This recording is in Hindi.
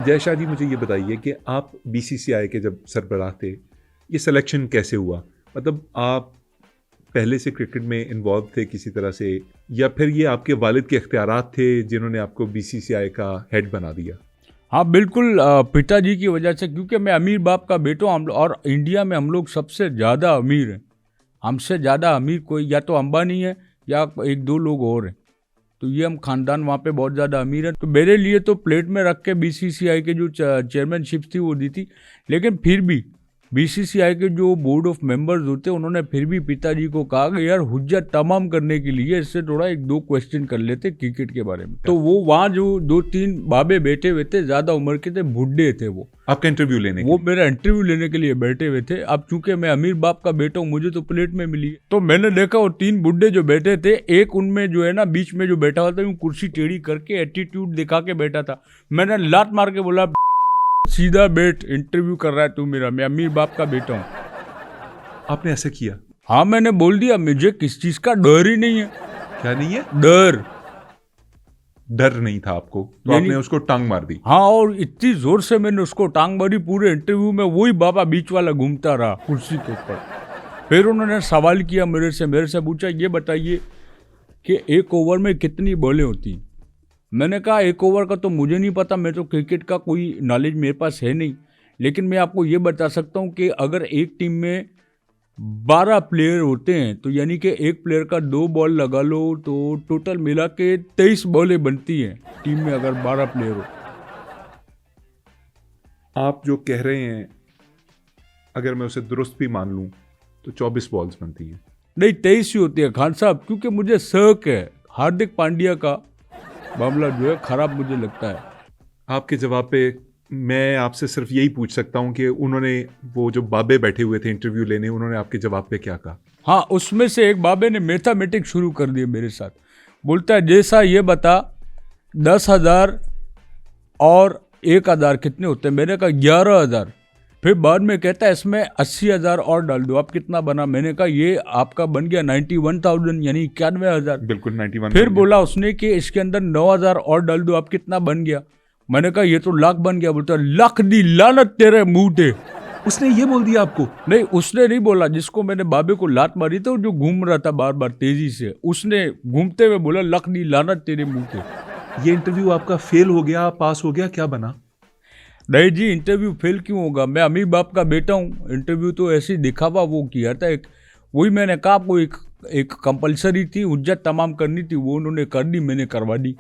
जय शाह जी, मुझे ये बताइए कि आप बीसीसीआई के जब सरबराह थे, ये सिलेक्शन कैसे हुआ? मतलब आप पहले से क्रिकेट में इन्वॉल्व थे किसी तरह से, या फिर ये आपके वालिद के इख्तियारात थे जिन्होंने आपको बीसीसीआई का हेड बना दिया? हाँ बिल्कुल, पिताजी की वजह से, क्योंकि मैं अमीर बाप का बेटा हूँ और इंडिया में हम लोग सबसे ज़्यादा अमीर हैं। हमसे ज़्यादा अमीर कोई या तो अंबानी है या एक दो लोग और हैं। तो ये हम खानदान वहाँ पे बहुत ज़्यादा अमीर है। तो मेरे लिए तो प्लेट में रख के बीसीसीआई के जो चेयरमैनशिप थी वो दी थी। लेकिन फिर भी बीसीसीआई के जो बोर्ड ऑफ मेंबर्स होते हैं उन्होंने फिर भी पिताजी को कहा कि यार हुज्जत तमाम करने के लिए इससे थोड़ा एक दो क्वेश्चन कर लेते क्रिकेट के बारे में। तो वो वहाँ जो दो तीन बाबे बैठे हुए थे, ज़्यादा उम्र के थे, बुढ़े थे, वो आपका इंटरव्यू लेने वो मेरा इंटरव्यू लेने के लिए बैठे हुए थे। अब चूंकि मैं अमीर बाप का बेटा हूँ, मुझे तो प्लेट में मिली है। तो मैंने देखा वो तीन बुड्ढे जो बैठे थे, एक उनमें जो है ना बीच में जो बैठा हुआ था, यूं कुर्सी टेढ़ी करके एटीट्यूड दिखा के बैठा था। मैंने लात मार के बोला, सीधा बैठ, इंटरव्यू कर रहा है तू मेरा, मैं अमीर बाप का बेटा हूँ। आपने ऐसा किया? हाँ मैंने बोल दिया, मुझे किस चीज का डर ही नहीं है। क्या नहीं है? डर नहीं था आपको, तो आपने उसको टांग मार दी? हाँ, और इतनी जोर से मैंने उसको टांग मारी, पूरे इंटरव्यू में वही बाबा बीच वाला घूमता रहा कुर्सी के ऊपर। फिर उन्होंने सवाल किया मेरे से पूछा, ये बताइए कि एक ओवर में कितनी बॉलें होती? मैंने कहा एक ओवर का तो मुझे नहीं पता, मैं तो क्रिकेट का कोई नॉलेज मेरे पास है नहीं, लेकिन मैं आपको ये बता सकता हूँ कि अगर एक टीम में 12 प्लेयर होते हैं तो यानी कि एक प्लेयर का 2 बॉल लगा लो तो टोटल मिला के 23 बॉलें बनती हैं टीम में, अगर 12 प्लेयर हो। आप जो कह रहे हैं, अगर मैं उसे दुरुस्त भी मान लूँ तो 24 बॉल्स बनती हैं। नहीं, 23 ही होती है खान साहब, क्योंकि मुझे शक है हार्दिक पांड्या का मामला जो है खराब मुझे लगता है। आपके जवाब पे मैं आपसे सिर्फ यही पूछ सकता हूं कि उन्होंने, वो जो बाबे बैठे हुए थे इंटरव्यू लेने, उन्होंने आपके जवाब पे क्या कहा? हाँ, उसमें से एक बाबे ने मैथमेटिक्स शुरू कर दिए मेरे साथ। बोलता है जैसा ये बता 10,000 और 1,000 कितने होते हैं? मैंने कहा 11,000। फिर बाद में कहता है इसमें 80,000 और डाल दो, आप कितना बना? मैंने कहा ये आपका बन गया 91,000, यानी 91,000। बिल्कुल 91। फिर बोला उसने कि इसके अंदर 9,000 और डाल दो, आप कितना बन गया? मैंने कहा ये तो लाख बन गया। बोलता लाख दी लानत तेरे मुंह पे। उसने ये बोल दिया आपको? नहीं, उसने नहीं बोला, जिसको मैंने बाबे को लात मारी थी जो घूम रहा था बार बार तेजी से, उसने घूमते हुए बोला लाख दी लानत तेरे मुंह पे। ये इंटरव्यू आपका फेल हो गया, पास हो गया, क्या बना? नहीं जी, इंटरव्यू फेल क्यों होगा? मैं अमीर बाप का बेटा हूँ। इंटरव्यू तो ऐसे दिखावा वो किया था एक, वही मैंने कहा आपको, एक कंपलसरी थी, हुज्जत तमाम करनी थी, वो उन्होंने कर दी, मैंने करवा दी।